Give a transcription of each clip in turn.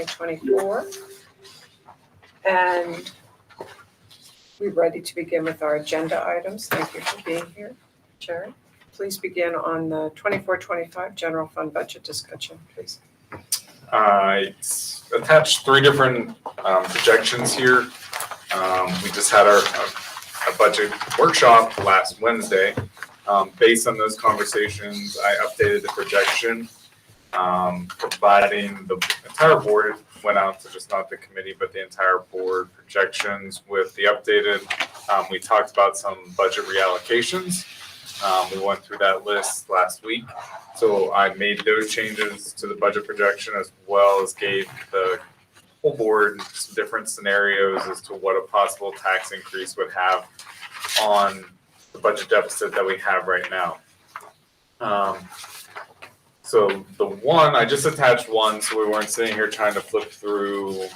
2024. And we're ready to begin with our agenda items. Thank you for being here, Sharon. Please begin on the 24-25 general fund budget discussion, please. I attached three different projections here. We just had our budget workshop last Wednesday. Based on those conversations, I updated the projection, providing the entire board, went out to just not the committee, but the entire board projections with the updated. We talked about some budget reallocations. We went through that list last week. So I made those changes to the budget projection as well as gave the whole board some different scenarios as to what a possible tax increase would have on the budget deficit that we have right now. So the one, I just attached one so we weren't sitting here trying to flip through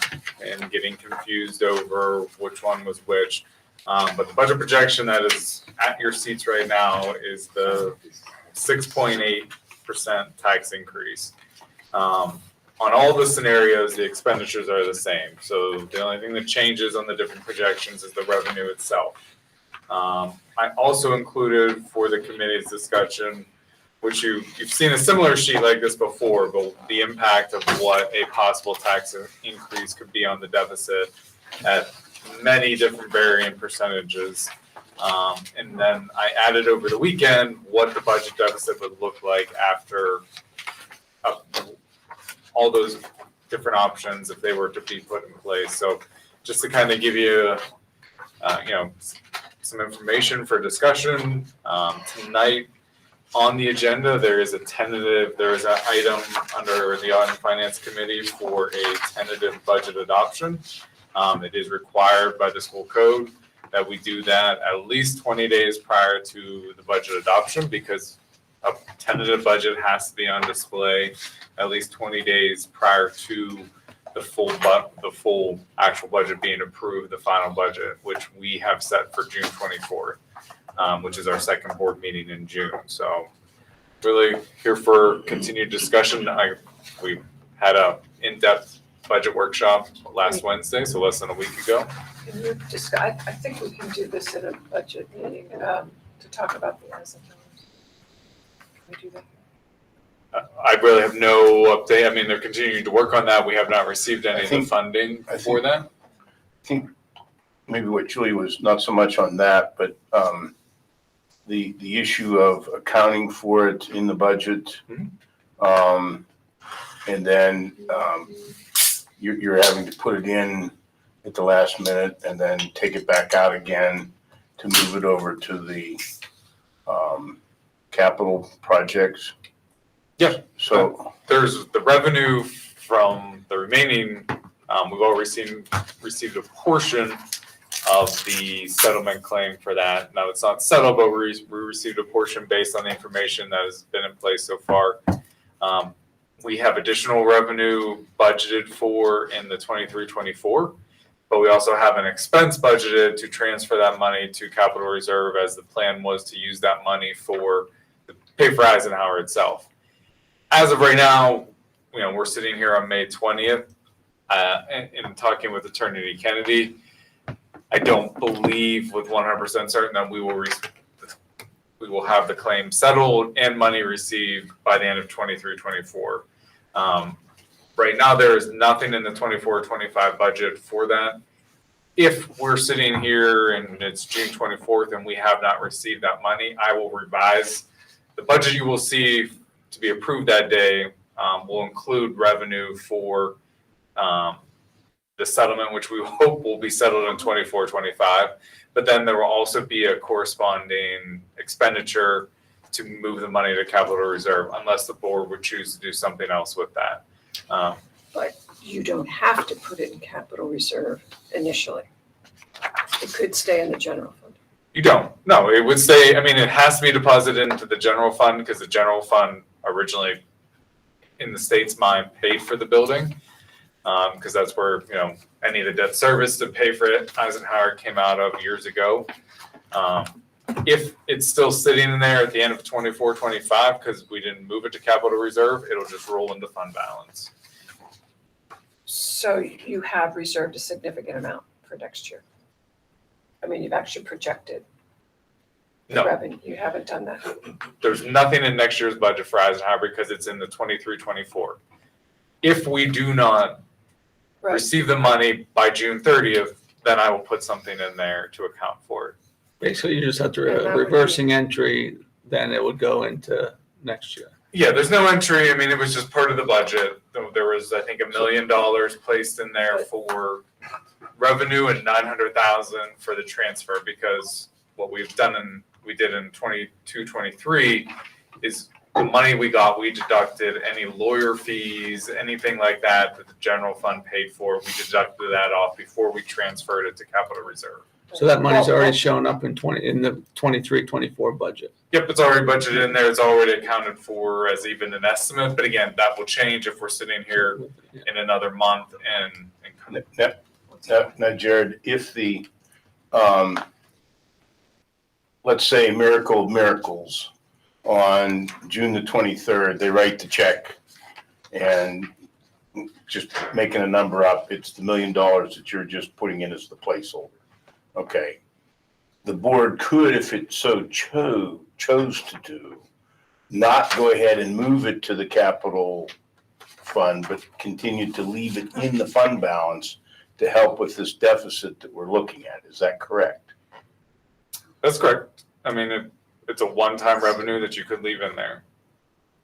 and getting confused over which one was which. But the budget projection that is at your seats right now is the 6.8% tax increase. On all the scenarios, the expenditures are the same. So the only thing that changes on the different projections is the revenue itself. I also included for the committee's discussion, which you've seen a similar sheet like this before, but the impact of what a possible tax increase could be on the deficit at many different varying percentages. And then I added over the weekend what the budget deficit would look like after all those different options if they were to be put in place. So just to kind of give you, some information for discussion tonight. On the agenda, there is an item under the Audit and Finance Committee for a tentative budget adoption. It is required by the school code that we do that at least 20 days prior to the budget adoption because a tentative budget has to be on display at least 20 days prior to the full actual budget being approved, the final budget, which we have set for June 24th. Which is our second board meeting in June. So really here for continued discussion. We had a in-depth budget workshop last Wednesday, so less than a week ago. Can you I think we can do this in a budget meeting to talk about the as Can we do that? I really have no update. I mean, they're continuing to work on that. We have not received any of the funding for that. I think maybe what Julie was not so much on that, but the issue of accounting for it in the budget, and then you're having to put it in at the last minute and then take it back out again to move it over to the capital projects. Yeah. So there's the revenue from the remaining. We've already received a portion of the settlement claim for that. Now it's not settled, but we received a portion based on the information that has been in place so far. We have additional revenue budgeted for in the 23-24, but we also have an expense budgeted to transfer that money to capital reserve as the plan was to use that money for pay for Eisenhower itself. As of right now, we're sitting here on May 20th and talking with Attorney Kennedy. I don't believe with 100% certain that we will have the claim settled and money received by the end of 23-24. Right now, there is nothing in the 24-25 budget for that. If we're sitting here and it's June 24th and we have not received that money, I will revise the budget you will see to be approved that day. Will include revenue for the settlement, which we hope will be settled in 24-25, but then there will also be a corresponding expenditure to move the money to capital reserve unless the board would choose to do something else with that. But you don't have to put it in capital reserve initially. It could stay in the general fund. You don't. No, it would stay. I mean, it has to be deposited into the general fund because the general fund originally, in the state's mind, paid for the building. Because that's where any of the debt service to pay for it Eisenhower came out of years ago. If it's still sitting in there at the end of 24-25 because we didn't move it to capital reserve, it'll just roll into fund balance. So you have reserved a significant amount for next year? I mean, you've actually projected the No, revenue, you haven't done that? there's nothing in next year's budget for Eisenhower because it's in the 23-24. If we do not Right, receive the money by June 30th, then I will put something in there to account for it. Basically, you just have to And that would be- reversing entry, then it would go into next year. Yeah, there's no entry. I mean, it was just part of the budget. There was, I think, $1 million placed in there for revenue and 900,000 for the transfer, because what we did in 22-23 is the money we got, we deducted any lawyer fees, anything like that that the general fund paid for. We deducted that off before we transferred it to capital reserve. So that money's Well, already shown up in the 23-24 budget. Yep, it's already budgeted in there. It's already accounted for as even an estimate. But again, that will change if we're sitting here in another month and Now, Jared, if the, let's say miracle of miracles, on June the 23rd, they write the check and just making a number up, it's the $1 million that you're just putting in as the placeholder. Okay. The board could, if it so chose to do, not go ahead and move it to the capital fund, but continue to leave it in the fund balance to help with this deficit that we're looking at. Is that correct? that's correct. I mean, it's a one-time revenue that you could leave in there.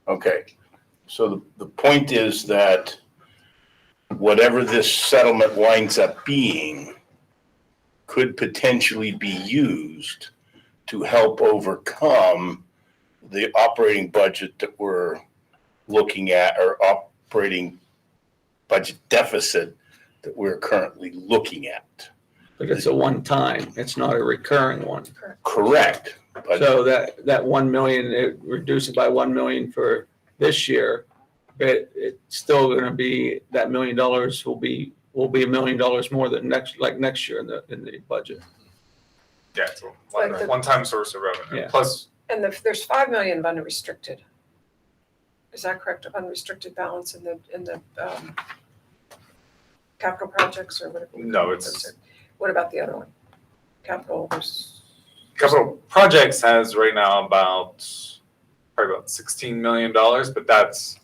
Okay. So the point is that whatever this settlement winds up being could potentially be used to help overcome the operating budget that we're looking at, or operating budget deficit that we're currently looking at. But it's a one-time, it's not a recurring one. Correct. But So that 1 million, it reduces by 1 million for this year, but it's still gonna be, that $1 million will be $1 million more than next year in the budget. Yeah, it's a Like the- one-time source of revenue. Yeah. Plus, And there's 5 million of unrestricted. Is that correct, of unrestricted balance in the capital projects or whatever? no, it's What about the other one? Capital, capital projects has right now probably about $16 million, but that's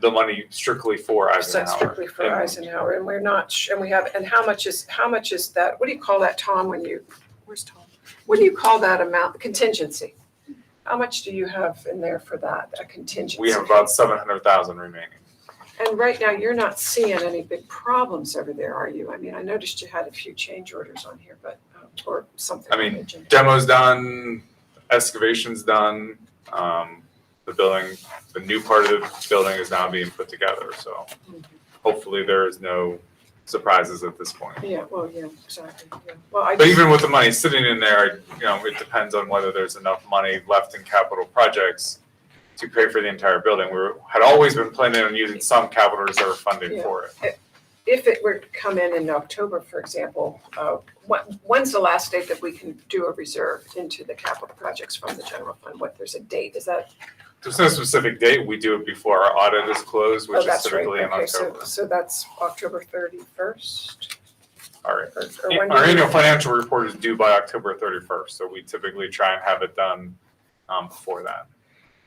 the money strictly for Eisenhower. strictly for And Eisenhower, and we're not, and we have, and how much is that, what do you call that, Tom, where's Tom? What do you call that amount, contingency? How much do you have in there for that, a contingency? We have about 700,000 remaining. And right now, you're not seeing any big problems over there, are you? I mean, I noticed you had a few change orders on here, but, or something. I mean, Demo's done, excavation's done, the building, the new part of the building is now being put together, so hopefully there is no surprises at this point. Yeah, well, yeah, exactly, yeah. Well, I But just, even with the money sitting in there, it depends on whether there's enough money left in capital projects to pay for the entire building. We had always been planning on using some capital reserve funding Yeah. for it. if it were to come in October, for example, when's the last date that we can do a reserve into the capital projects from the general fund? There's a date, is that? There's no specific date. We do it before our audit is closed, which Oh, is that's right. typically in Okay, October. so that's October 31st? All right. Or when Our do you- annual financial report is due by October 31st, so we typically try and have it done before that.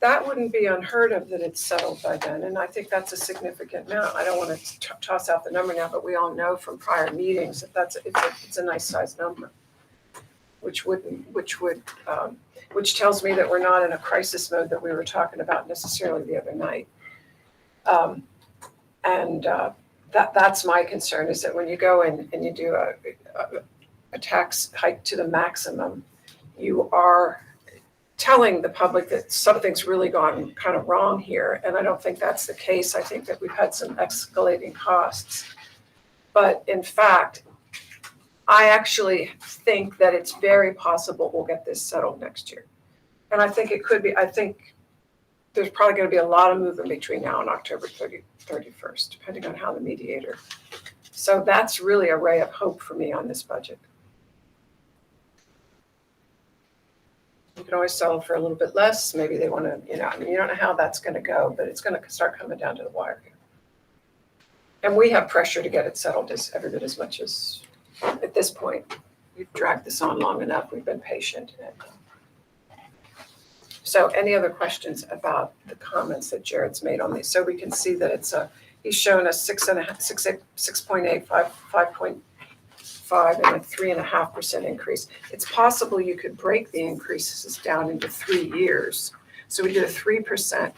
That wouldn't be unheard of that it's settled by then, and I think that's a significant amount. I don't want to toss out the number now, but we all know from prior meetings that it's a nice sized number, which tells me that we're not in a crisis mode that we were talking about necessarily the other night. That's my concern, is that when you go in and you do a tax hike to the maximum, you are telling the public that something's really gone kind of wrong here, and I don't think that's the case. I think that we've had some escalating costs. But in fact, I actually think that it's very possible we'll get this settled next year. And I think it could be, I think there's probably going to be a lot of movement between now and October 31st, depending on how the mediator. So that's really a ray of hope for me on this budget. You can always sell for a little bit less. Maybe they want to, I mean, you don't know how that's going to go, but it's going to start coming down to the wire here. And we have pressure to get it settled every bit as much as, at this point, we've dragged this on long enough, we've been patient. So any other questions about the comments that Jared's made on these? So we can see that he's shown us 6.8, 5.5, and a 3.5% increase. It's possible you could break the increases down into 3 years. So we did a 3%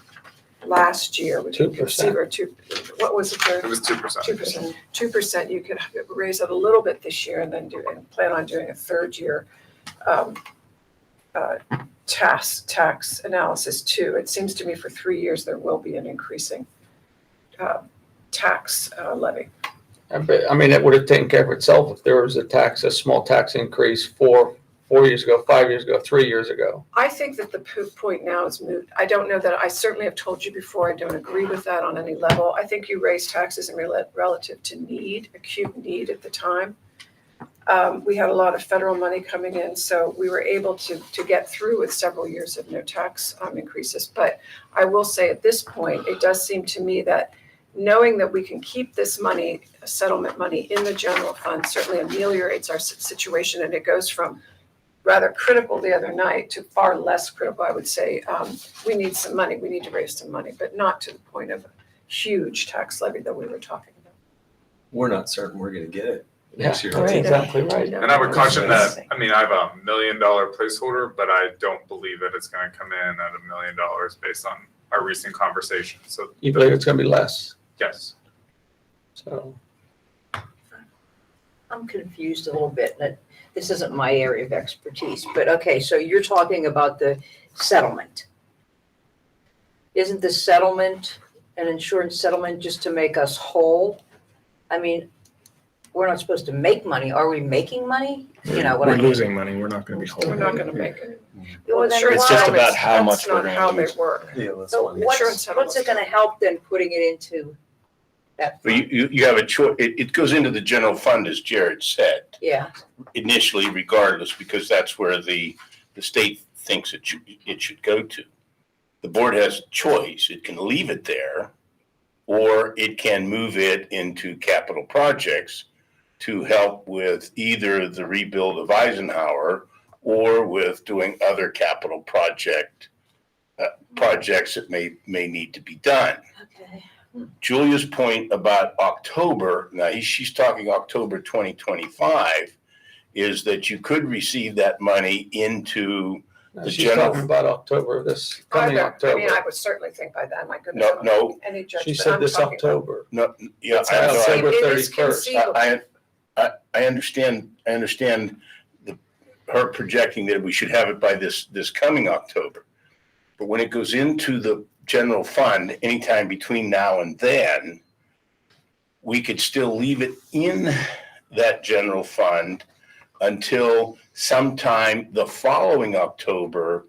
last year, which you can see, 2%. or what was it, Jared? It was 2%. 2%. 2%, you could raise it a little bit this year and then plan on doing a third year tax analysis too. It seems to me for 3 years, there will be an increasing tax levy. I mean, it would have taken care of itself if there was a small tax increase 4 years ago, 5 years ago, 3 years ago. I think that the point now is moot. I don't know that, I certainly have told you before, I don't agree with that on any level. I think you raise taxes in relative to need, acute need at the time. We had a lot of federal money coming in, so we were able to get through with several years of no tax increases. But I will say at this point, it does seem to me that knowing that we can keep this money, settlement money, in the general fund certainly ameliorates our situation, and it goes from rather critical the other night to far less critical, I would say. We need some money, we need to raise some money, but not to the point of a huge tax levy that we were talking about. We're not certain we're gonna get it Yeah, next year. that's exactly right. And I would caution that, I mean, I have $1 million placeholder, but I don't believe that it's gonna come in at $1 million based on our recent conversation. So, You believe it's gonna be less, yes. so. I'm confused a little bit, that this isn't my area of expertise, but okay, so you're talking about the settlement. Isn't the settlement an insurance settlement just to make us whole? I mean, we're not supposed to make money. Are we making money? You know what I We're mean? losing money, we're not gonna be whole. We're not gonna make it. Well, then Insurance It's just settlements, about how much that's we're not gonna how they lose. work. Yeah, that's So one. Insurance what's it gonna help then putting it into that? But you have a choice, it goes into the general fund, as Jared said, Yeah, initially regardless, because that's where the state thinks it should go to. The board has a choice. It can leave it there, or it can move it into capital projects to help with either the rebuild of Eisenhower or with doing other capital projects that may need to be done. okay. Julia's point about October, now she's talking October 2025, is that you could receive that money into the She's general. talking about October, this coming I mean, October. I would certainly think by then, my goodness. No, Any judge, She but said I'm this talking about- October. no, yeah, It's I know. October It is 31st. conceivable. I understand her projecting that we should have it by this coming October. But when it goes into the general fund, anytime between now and then, we could still leave it in that general fund until sometime the following October,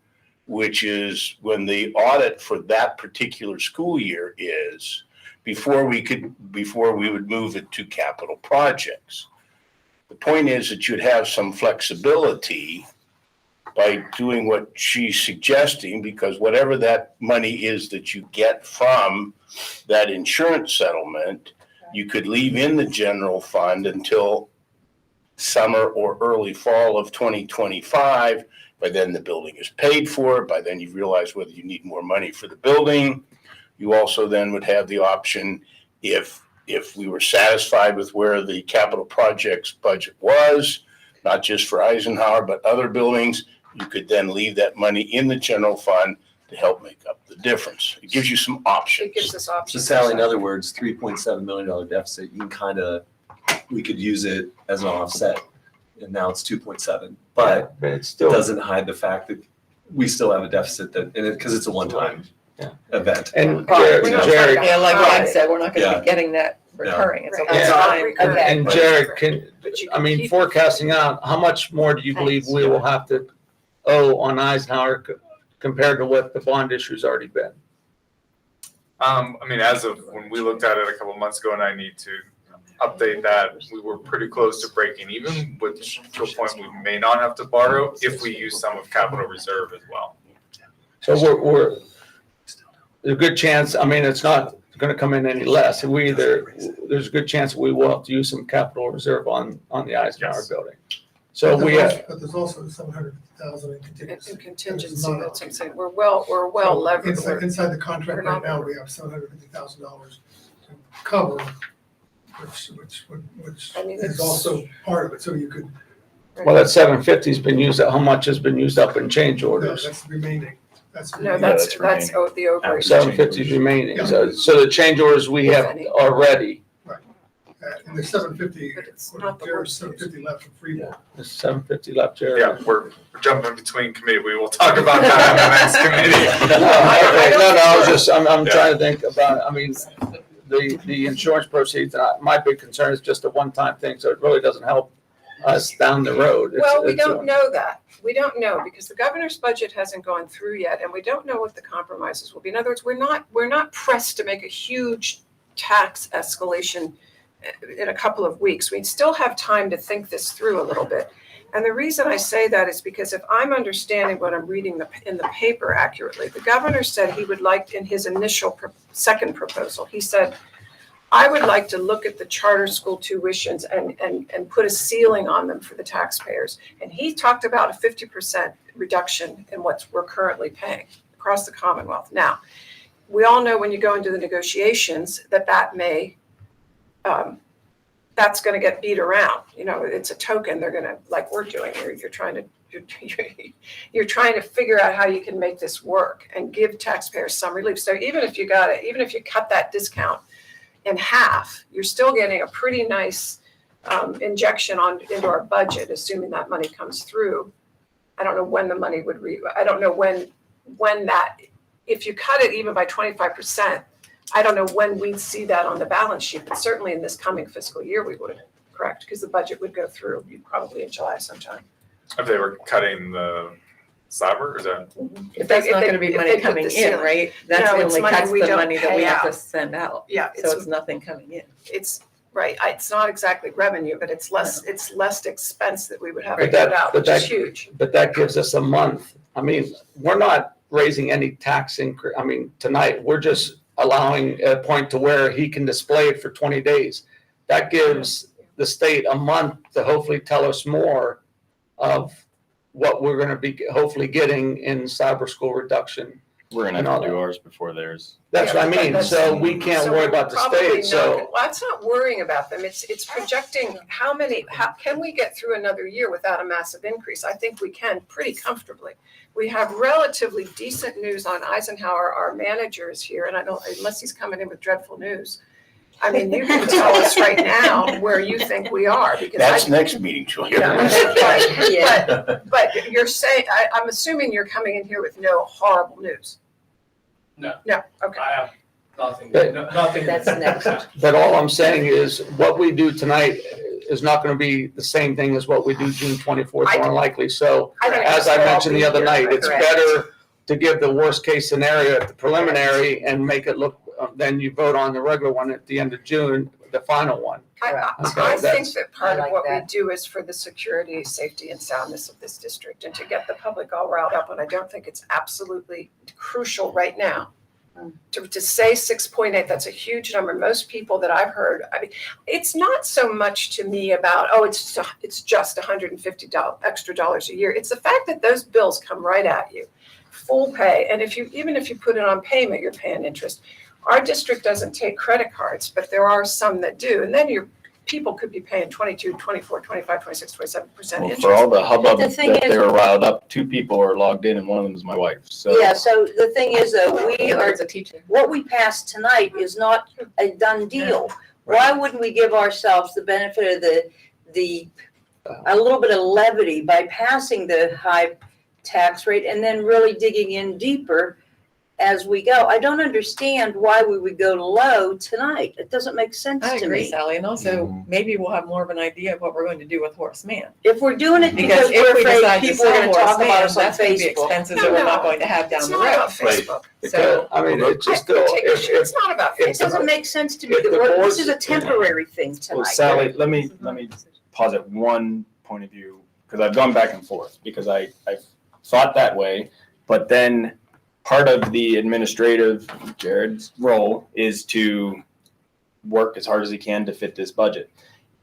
which is when the audit for that particular school year is, before we would move it to capital projects. The point is that you'd have some flexibility by doing what she's suggesting, because whatever that money is that you get from that insurance settlement, you could leave in the general fund until summer or early fall of 2025. By then the building is paid for. By then you've realized whether you need more money for the building. You also then would have the option, if we were satisfied with where the capital projects budget was, not just for Eisenhower, but other buildings, you could then leave that money in the general fund to help make up the difference. It gives you some options. It gives us So options. Sally, in other words, $3.7 million deficit, you can we could use it as an offset. And now it's 2.7, but But it's it still, doesn't hide the fact that we still have a deficit because it's a one-time Yeah. event. and Right. We're not Jared, trying Yeah, like Right. Ryan said, we're not gonna Yeah. be getting that recurring. It's a Right. one Yeah. time. Recurring. Okay. and Jared, But you I can mean, keep- forecasting out, how much more do you believe we will have to owe on Eisenhower compared to what the bond issue's already been? I mean, as of when we looked at it a couple of months ago, and I need to update that, we were pretty close to breaking even, which to a point we may not have to borrow if we use some of capital reserve as well. So we're, there's a good chance, I mean, it's not gonna come in any less. There's a good chance we will have to use some capital reserve on the Eisenhower Yes. building. So we, But there's also 700,000 in contingency. In contingency, that's what I'm saying, we're well levered. Inside the contract we're not- right now, we have $750,000 to cover, which I mean, is it's- also part of it, so you could, well, that 750's been used, how much has been used up in change orders? that's remaining, No, remaining. that's that's remaining. the overage. 750's remaining, Yeah. so the change orders we If have any. already, And there's 750, But it's not the there's worst 750 left from Freeport. there's 750 left, Jerry. Yeah, we're jumping between committee. We will talk about that on the next committee. No, I was just, I'm Yeah. trying to think about, I mean, the insurance proceeds, my big concern is just a one-time thing, so it really doesn't help us down the road. Well, we don't know that. We don't know because the governor's budget hasn't gone through yet and we don't know what the compromises will be. In other words, we're not pressed to make a huge tax escalation in a couple of weeks. We still have time to think this through a little bit. And the reason I say that is because if I'm understanding what I'm reading in the paper accurately, the governor said he would like, in his initial second proposal, he said, I would like to look at the charter school tuitions and put a ceiling on them for the taxpayers. And he talked about a 50% reduction in what we're currently paying across the Commonwealth. Now, we all know when you go into the negotiations that may, that's going to get beat around. You know, it's a token. They're going to, like we're doing here, you're trying to figure out how you can make this work and give taxpayers some relief. So even if you cut that discount in half, you're still getting a pretty nice injection into our budget, assuming that money comes through. I don't know when the money would I don't know when that, if you cut it even by 25%, I don't know when we'd see that on the balance sheet, but certainly in this coming fiscal year, we would, correct? Because the budget would go through probably in July sometime. If they were cutting the cyber, is that? If That's they- not if gonna be they money put coming the in, ceiling. right? That's No, it's only money cuts we the don't money that we pay have to out. send out. Yeah, So it's nothing coming in. it's right. It's not exactly revenue, but it's less expense that we would have to But that- put out, but which is that- huge. But that gives us a month. I mean, we're not raising any tax increase. I mean, tonight, we're just allowing a point to where he can display it for 20 days. That gives the state a month to hopefully tell us more of what we're gonna be hopefully getting in cyber school reduction. We're gonna have to do ours before theirs. That's what I Yeah, mean. that's- So we can't So worry we're about the probably state, not so. gonna- Well, it's not worrying about them. It's projecting how can we get through another year without a massive increase? I think we can pretty comfortably. We have relatively decent news on Eisenhower. Our manager is here, and I don't, unless he's coming in with dreadful news. I mean, you can tell us right now where you think we are because That's next meeting, Julia. Yeah. But you're saying, I'm assuming you're coming in here with no horrible news. No. No, okay. I have nothing, But- nothing. That's next. But all I'm saying is what we do tonight is not gonna be the same thing as what we do June 24th, more likely. So I think as I we'll all mentioned be the other here, night, it's correct. better to give the worst case scenario at the preliminary and make it look, then you vote on the regular one at the end of June, the final one. I Okay, think that's- that part I of like what we that. do is for the security, safety, and soundness of this district, and to get the public all riled up, and I don't think it's absolutely crucial right now. To say 6.8, that's a huge number. Most people that I've heard, I mean, it's not so much to me about, it's just $150 extra dollars a year. It's the fact that those bills come right at you, full pay, and even if you put it on payment, you're paying interest. Our district doesn't take credit cards, but there are some that do, and then people could be paying 22, 24, 25, 26, 27% Well, interest. for all the hubbub The that thing they is- were riled up, 2 people are logged in and one of them is my wife, so. Yeah, so the thing is though, As a teacher. what we passed tonight is not a done deal. Why wouldn't we give ourselves the benefit of a little bit of levity by passing the high tax rate and then really digging in deeper as we go? I don't understand why we would go low tonight. It doesn't make sense I to agree, me. Sally, and also maybe we'll have more of an idea of what we're going to do with Horace Mann. If we're doing it Because because if we're we afraid decide to people are sell gonna Horace talk about Mann, us on that's going to be Facebook. expenses that we're not going to have It's down the not about road. Facebook. So, I mean, it's just still, It's not about if- It Facebook. doesn't make sense to me. If the This board's- is a temporary thing Well, tonight. Sally, let me posit one point of view, because I've gone back and forth, because I thought that way, but then part of the administrative, Jared's role is to work as hard as he can to fit this budget.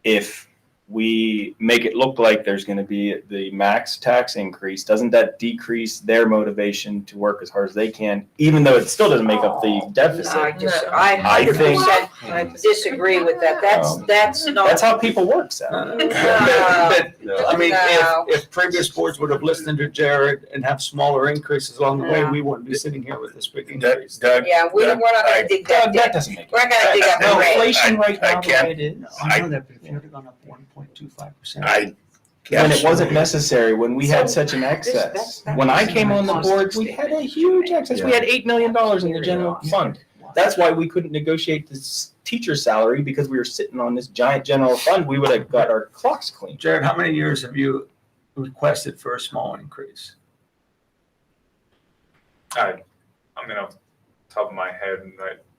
If we make it look like there's going to be the max tax increase, doesn't that decrease their motivation to work as hard as they can, even though it still doesn't make up the deficit? I I think- 100% disagree with that. That's not. That's how people work, Sally. But, I mean, No. if previous boards would have listened to Jared and have smaller increases along the way, we wouldn't be sitting here with this big increase. Doug, Yeah, we're not gonna dig that Doug, deep. that doesn't make We're not gonna dig up No, the rate. inflation right I now the can't- way it is. I- know that, but if it had gone up 1.25%. I. When it wasn't necessary, when we had such an excess. When I came on the board, we had a huge excess. We had $8 million in the general fund. That's why we couldn't negotiate this teacher salary, because we were sitting on this giant general fund. We would have got our clocks clean. Jared, how many years have you requested for a small increase? I mean, off the top of my head,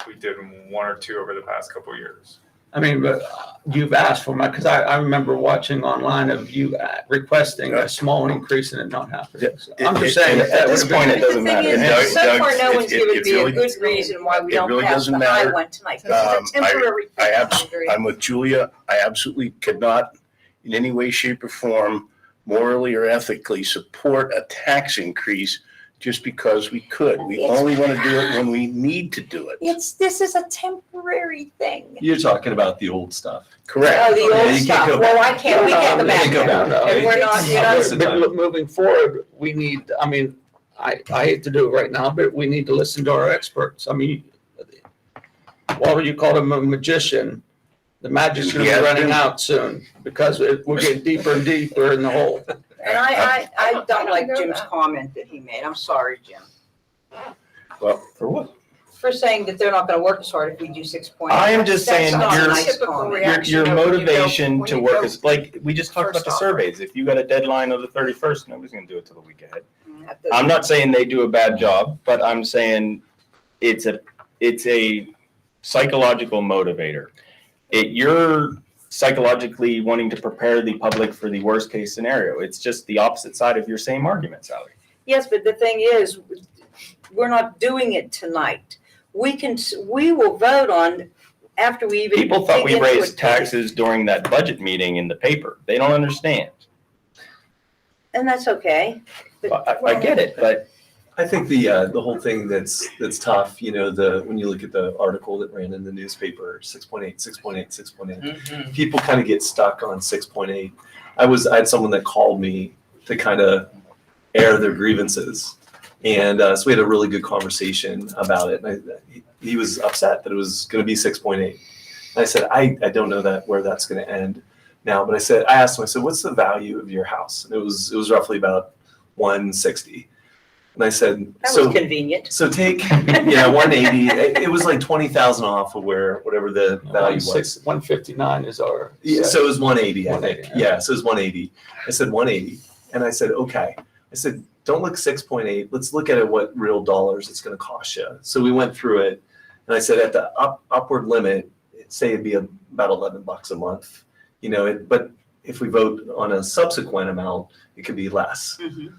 we did one or two over the past couple of years. I mean, but you've asked for my, because I remember watching online of you requesting a small increase and it not happening. So I'm just saying. At that this would have point, been- it doesn't matter. The thing Doug- is, so Doug, far, no it- one's it- given it me a really- good reason why we it don't really pass doesn't the high matter. one tonight. This is a temporary thing. I'm with Julia. I absolutely could not, in any way, shape, or form, morally or ethically, support a tax increase just because we could. We only want to do it when we need to do it. This is a temporary thing. You're talking about the old stuff. Correct. Oh, the Yeah, old you can't stuff. go Well, back. we can't go back can't go there. back. And we're not, you It's- know, it's- But moving forward, we need, I mean, I hate to do it right now, but we need to listen to our experts. I mean, why would you call him a magician? The magic's gonna be He has running been. out soon because we're getting deeper and deeper in the hole. and I I don't like know Jim's that. comment that he made. I'm sorry, Jim. Well, for what? For saying that they're not gonna work as hard if we do 6.8. I am just saying That's not a you're- nice Typical comment. reaction. Your when you go- motivation when to you work go is, like, we just talked about the first surveys. If you got a deadline of the 31st, nobody's gonna do it till the week ahead. That doesn't- I'm not saying they do a bad job, but I'm saying it's a psychological motivator. You're psychologically wanting to prepare the public for the worst case scenario. It's just the opposite side of your same argument, Sally. Yes, but the thing is, we're not doing it tonight. We will vote on after we even. People thought dig we into raised it. taxes during that budget meeting in the paper. They don't understand. And that's okay. I get it, but I think the whole thing that's tough, you know, when you look at the article that ran in the newspaper, 6.8, 6.8, 6.8, people kind of get stuck on 6.8. I had someone that called me to kind of air their grievances. And so we had a really good conversation about it. And he was upset that it was going to be 6.8. And I said, I don't know where that's going to end now. But I asked him, I said, what's the value of your house? And it was roughly about 160. And I said, That was convenient. so take, 180. It was like 20,000 off of whatever the value was. 159 is our. Yeah, so it was 180, I think. 180, Yeah, so it was 180. I said 180. And I said, okay. I said, don't look 6.8. Let's look at it, what real dollars it's going to cost you. So we went through it. And I said, at the upward limit, say it'd be about $11 a month. But if we vote on a subsequent amount, it could be less. Mhm.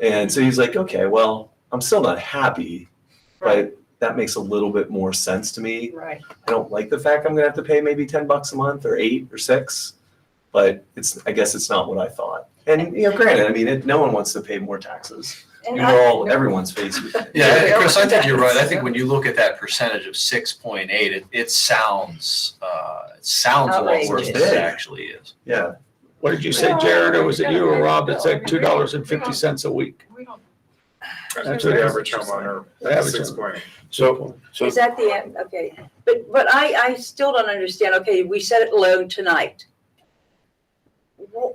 And so he's like, okay, well, I'm still not happy, Right. but that makes a little bit more sense to me. Right. I don't like the fact I'm gonna have to pay maybe $10 a month or $8 or $6, but I guess it's not what I thought. And granted, I mean, no one wants to pay more taxes. And Everyone's faced with it. Yeah, Chris, I think you're right. I think when you look at that percentage of 6.8, it sounds a lot worse Outrageous. than it actually is. Yeah. What did you say, Jared, or was it you or Rob that said $2.50 a week? We don't- That's The what average homeowner, The average 6.8. So Is that the end? Okay. But I still don't understand. Okay, we set it low tonight. Well,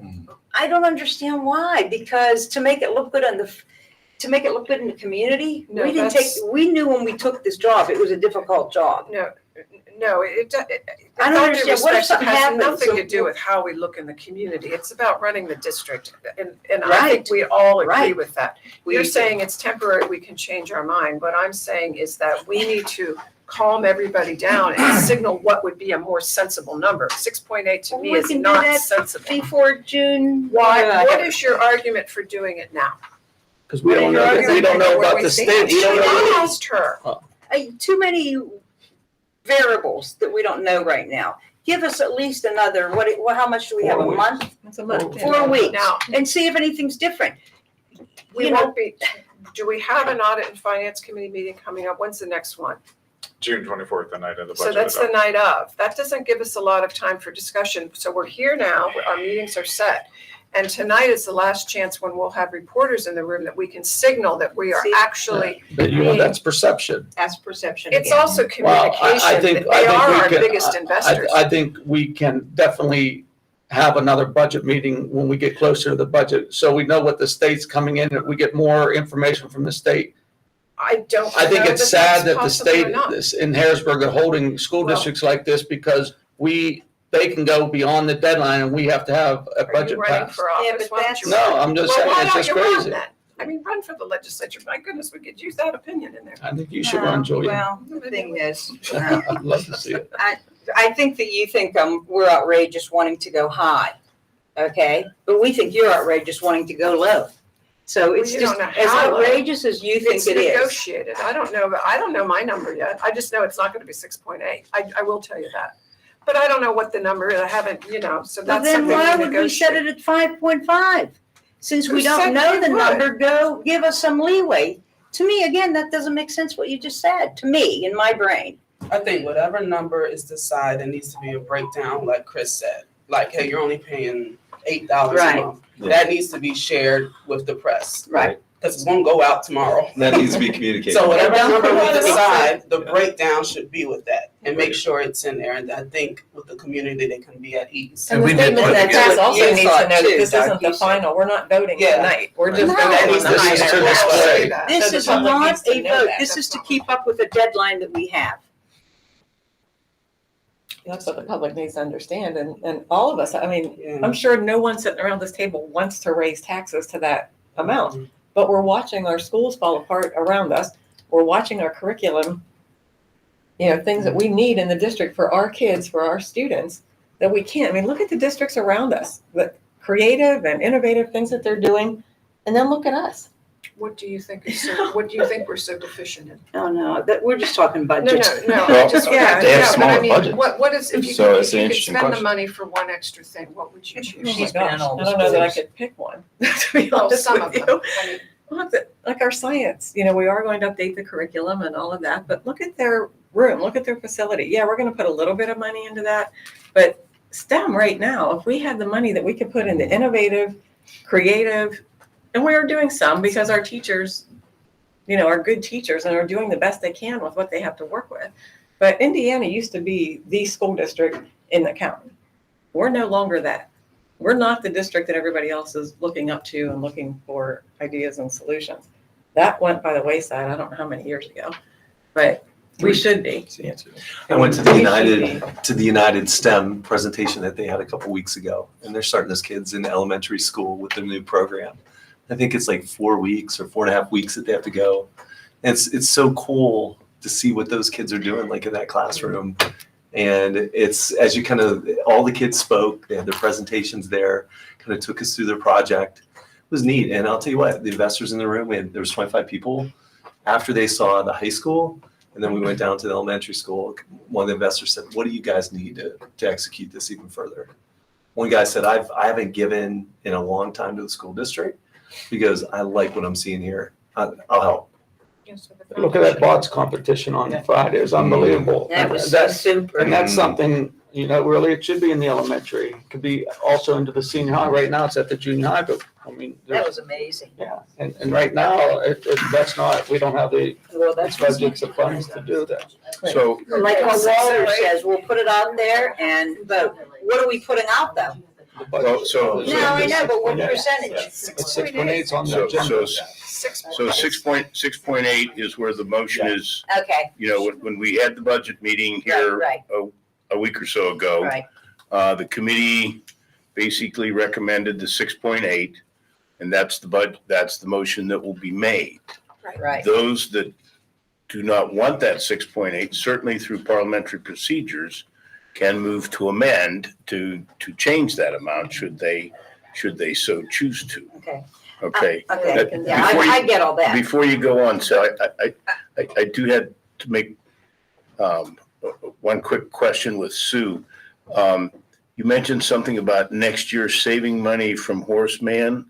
I don't understand why, because to make it look good in the community, No, we knew when we took this job, it was a difficult job. No, it I don't understand. What if something It has happens? nothing to do with how we look in the community. It's about running the district. And I Right. think we all agree Right. with that. We- You're saying it's temporary, we can change our mind. What I'm saying is that we need to calm everybody down and signal what would be a more sensible number. 6.8 to me We is can do not that sensible. Before June. Why, Yeah, what is your argument for doing it now? Because we don't know, Well, you're we don't know arguing about where the we state. stand. We don't know. I asked her. Too many variables that we don't know right now. Give us at least another, how much do we have, a 4 weeks. month? It's a month. 4 weeks, Now, and see if anything's different. we You know- won't be, do we have an audit and finance committee meeting coming up? When's the next one? June 24th, the night of the budget. So that's the adoption. night of. That doesn't give us a lot of time for discussion. So we're here now, our meetings are set. And tonight is the last chance when we'll have reporters in the room that we can signal that we are See? actually, But you know, that's perception. That's perception it's again. also Well, communication. They I think are we our can- biggest investors. I think we can definitely have another budget meeting when we get closer to the budget, so we know what the state's coming in, and we get more information from the state. I don't I think know it's that's sad that the possible or state not. is in Harrisburg are holding school Well- districts like this because they can go beyond the deadline and we have to have a Are you budget running passed. for Yeah, office? but Why don't that's- you No, run? I'm just Well, saying, why it's don't just you run crazy. then? I mean, run for the legislature. My goodness, we could use that opinion in there. I think you should run, Julia. Well, the thing is, I'd love to see it. I think that you think we're outrageous wanting to go high, okay? But we think you're outrageous wanting to go low. So it's you just don't know as how low. outrageous as you think It's it is. negotiated. I don't know, but I don't know my number yet. I just know it's not gonna be 6.8. I will tell you that. But I don't know what the number is. I haven't, so But that's then something why we would we set negotiate. it at 5.5? Since we Who said don't know we the would? number, give us some leeway. To me, again, that doesn't make sense what you just said, to me, in my brain. I think whatever number is decided, there needs to be a breakdown, like Chris said. Like, hey, you're only paying $8 a Right. month. Yeah. That needs to be shared with the press. Right. Because it's gonna go out tomorrow. That needs to be communicated. So whatever Don't number put we it on the decide, the breakdown should be with that. And make sure it's in there. And I think with the community, they can be at ease. And And the we did statement put that together- Chris also You needs to thought know that too, this Doug, isn't you the said. final. We're not voting Yeah. tonight. We're just No. voting on This the is high to end. display. that. This So the is public not needs to a know vote. that. This is to keep up with the deadline that we have. That's what the public needs to understand. And all of us, I mean, Yeah. I'm sure no one sitting around this table wants to raise taxes to that amount. But we're watching our schools fall apart around us. We're watching our curriculum, things that we need in the district for our kids, for our students, that we can't. I mean, look at the districts around us, the creative and innovative things that they're doing, and then look at us. What do you think what do you think we're so deficient in? Oh, no, we're just talking No, budget. no, I Well, just, yeah, they have no, but I smaller mean, budget. what is, if So you it's could an interesting spend the question. money for one extra thing, what would you Oh choose? my She's been in gosh, all the I don't know that I schools. could pick one, to be Well, honest some of with them. you. I mean, Well, like our science, we are going to update the curriculum and all of that, but look at their room, look at their facility. Yeah, we're going to put a little bit of money into that, but STEM right now, if we had the money that we could put into innovative, creative, and we are doing some because our teachers, are good teachers and are doing the best they can with what they have to work with. But Indiana used to be the school district in the county. We're no longer that. We're not the district that everybody else is looking up to and looking for ideas and solutions. That went by the wayside, I don't know how many years ago, but we should be. That's the answer. I went to the We should United STEM presentation that they had a couple weeks ago, and they're starting those kids in elementary school with their new program. I think it's like 4 weeks or 4.5 weeks that they have to go. And it's so cool to see what those kids are doing, like in that classroom. And it's, as you all the kids spoke, they had their presentations there, kind of took us through their project. It was neat. And I'll tell you what, the investors in the room, there was 25 people. After they saw the high school, and then we went down to the elementary school, one of the investors said, what do you guys need to execute this even further? One guy said, I haven't given in a long time to the school district because I like what I'm seeing here. I'll help. Look at that bots competition on Friday. It was unbelievable. That was so super. And that's something, really, it should be in the elementary. It could be also into the senior high. Right now, it's at the junior high, but I mean, That there's, was amazing. yeah. And right now, that's not, we don't have the Well, that's budgets of funds to do that. So, like how Walter says, we'll put it out there and vote. What are we putting out though? The budget- So- No, I know, but what Yeah. percentage? It's 6.8 on the so, agenda. so 6.8 is where the motion is, Okay, when we had the budget meeting right, here right, a week or so ago, right. the committee basically recommended the 6.8, and that's the motion that will be made. Right. Those that do not want that 6.8, certainly through parliamentary procedures, can move to amend to change that amount should they so choose to. Okay. Okay. Okay, That- yeah, before you- I get all that. Before you go on, so I do have to make one quick question with Sue. You mentioned something about next year saving money from Horseman.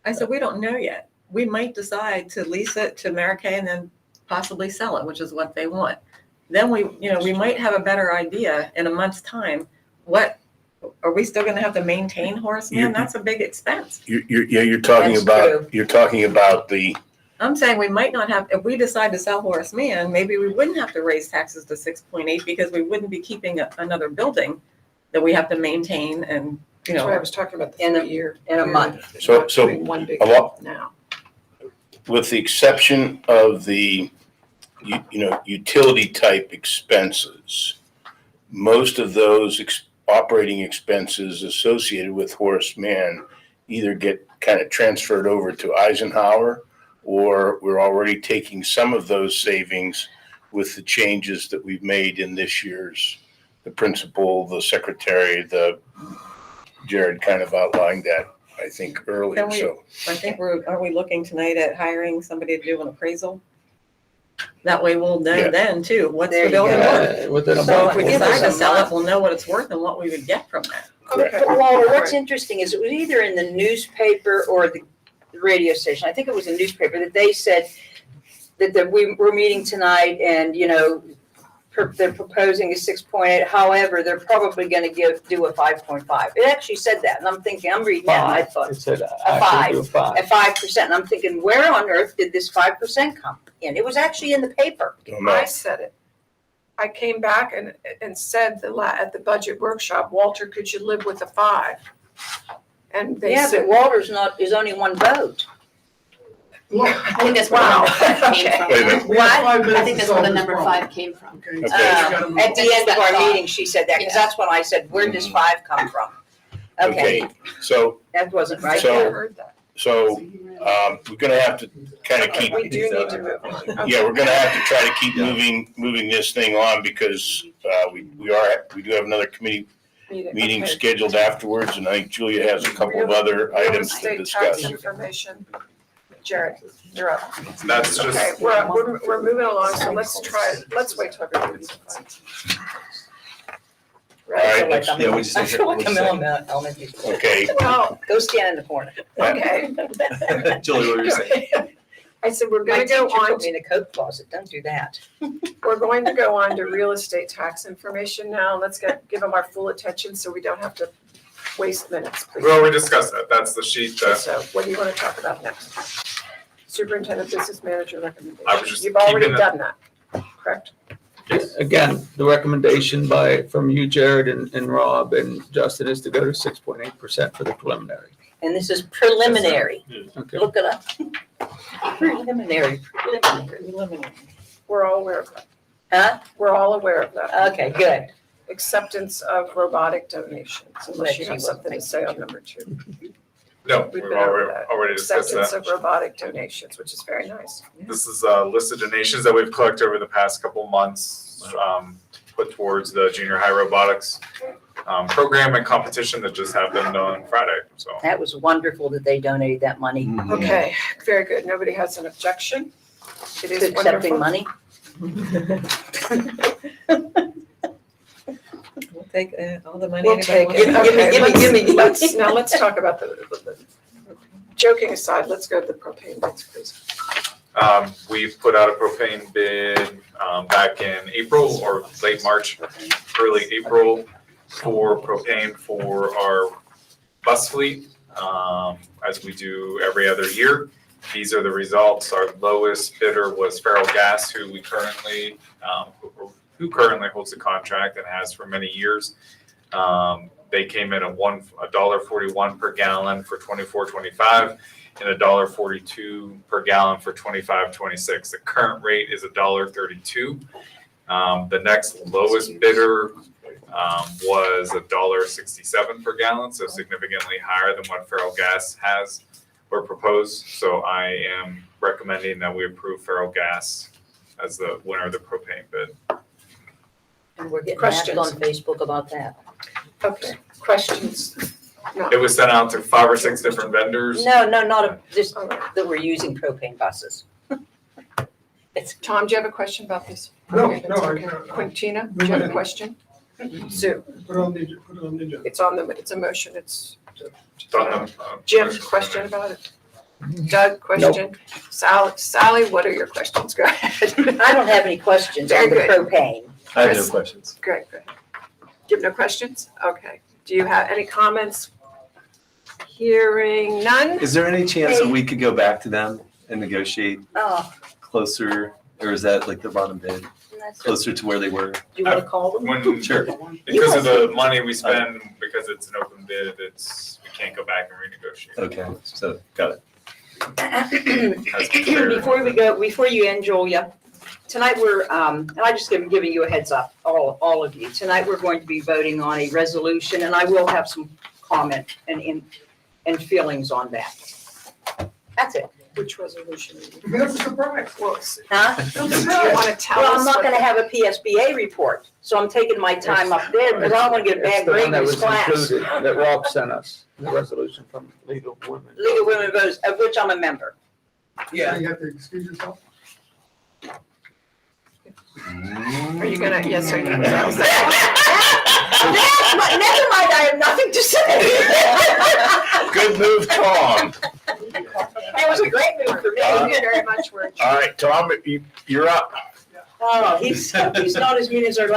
I said, we don't know yet. We might decide to lease it to Mary Kay and then possibly sell it, which is what they want. Then we might have a better idea in a month's time. What, are we still gonna have to maintain Horseman? That's a big expense. You're talking That's about, true. you're talking about the, I'm saying we might not have, if we decide to sell Horace Mann, maybe we wouldn't have to raise taxes to 6.8 because we wouldn't be keeping another building that we have to maintain and, That's why I was talking about the In a- 3-year. in a month. period, So- not so doing one big a lot- now. with the exception of the, utility type expenses, most of those operating expenses associated with Horace Mann either get kind of transferred over to Eisenhower, or we're already taking some of those savings with the changes that we've made in this year's, the principal, the secretary, Jared kind of outlined that, I think, earlier, Can we- so. I think aren't we looking tonight at hiring somebody to do an appraisal? That way we'll know Yeah. then too, what's There the you building go. worth? Within a So if we Give us decide a to sell it, month. we'll know what it's worth and what we would get from that. Correct. But Walter, what's interesting is it was either in the newspaper or the radio station, I think it was a newspaper, that they said that we were meeting tonight and, they're proposing a 6.8, however, they're probably gonna do a 5.5. It actually said that, and I'm thinking, I'm reading that, and I thought, It said, five. do a 5. at 5%, and I'm thinking, where on earth did this 5% come in? It was actually in the paper. Don't know. I said it. I came back and said at the budget workshop, Walter, could you live with a 5? And they Yeah, said. but Walter's is only one vote. I think that's where the Wow. number 5 came from. Wait a minute. We have 5 minutes I think to that's where the solve this number problem. 5 came from. Okay. Okay. At the end of our Thought. meeting, she said that, because Yeah. that's when I said, where does 5 come from? Okay, So, that wasn't right I So- there. heard that. we're gonna have to kind of keep, We do need to move on. yeah, we're gonna have to try to keep moving this thing on because, we do have another committee meeting Okay. scheduled afterwards, and I think Julia has a couple of other Real items to estate tax discuss. information. Jared, you're up. That's just. Okay, we're moving along, so let's wait till everybody's fine. All right, I let's- feel like yeah, I'm- we just I need to- feel like we'll I'm just in elementary school. Okay, Well, Go stand in the corner. okay. Julie, what were you saying? I said, we're My gonna go teacher on, put me in a coat closet, don't do that. we're going to go on to real estate tax information now. Let's give them our full attention so we don't have to waste minutes, please. Well, we discussed that. That's the sheet that So what do you want to talk about next? Superintendent, business manager recommendation. I was just You've already keeping it- done that, correct? Yes. Again, the recommendation from you, Jared and Rob and Justin is to go to 6.8% for the preliminary. And this is preliminary. Okay. Look it up. Preliminary. We're all aware of that. Huh? We're all aware of that. Okay, good. Acceptance of robotic donations, unless you Glad have she something to wasn't say on number 2. No, We've we've been over already, that. already discussed Acceptance that. of robotic donations, which is very nice. This is a list of donations that we've collected over the past couple months, put towards the junior high robotics program and competition that just happened on Friday, so. That was wonderful that they donated that money Mm-hmm. Okay, very good. Nobody has an objection. It to is accepting wonderful. money. We'll take all the money. We'll anybody take wants. it. Okay, gimme. let's talk about the, joking aside, let's go to the propane bids, please. We've put out a propane bid back in April or late March, early April for propane for our bus fleet, as we do every other year. These are the results. Our lowest bidder was Feral Gas, who currently holds the contract and has for many years. They came in at $1.41 per gallon for 24-25 and $1.42 per gallon for 25-26. The current rate is $1.32. The next lowest bidder was $1.67 per gallon, so significantly higher than what Feral Gas has or proposed. So I am recommending that we approve Feral Gas as the winner of the propane bid. And we're getting asked Questions? on Facebook about that. Okay, questions? It was sent out to 5 or 6 different vendors. No, just that we're using propane buses. Tom, do you have a question about this? No, Okay, that's no, okay. I- Quintina, do you have a question? Sue, Put it on the agenda. it's on it's a motion, it's, It's on the, Jim, question about it? Doug, question? Sally, what are your questions? Go ahead. I don't have any questions on the Very good. propane. I have no Chris? questions. Great, good. Do you have no questions? Okay. Do you have any comments? Hearing none? Is there any chance that we could go back to them and negotiate Oh, closer, or is that like the bottom bid, that's, do closer to where they were? you want to call them? when, Sure. because of the money we spend, because it's an open bid, we can't go back and renegotiate. Okay, so, got it. Before you end, Julia, tonight we're, and I just giving you a heads up, all of you. Tonight, we're going to be voting on a resolution, and I will have some comment and feelings on that. That's it. Which resolution? That's a surprise. Well, Huh? do you want to tell us? Well, I'm not what- gonna have a PSBA report, so I'm taking my time up there, because I don't want to get a It's bad the grade one in that this was class. included, that Rob sent us, the resolution from League of Women. League of Women Voters, of which I'm a member. Yeah. You have to excuse yourself. Are you gonna, yes, are you gonna? Never mind, I have nothing to say. Good move, Tom. That was a great move for Thank me. you very much, we're. All right, Tom, you're up. Oh, he's not as mean as our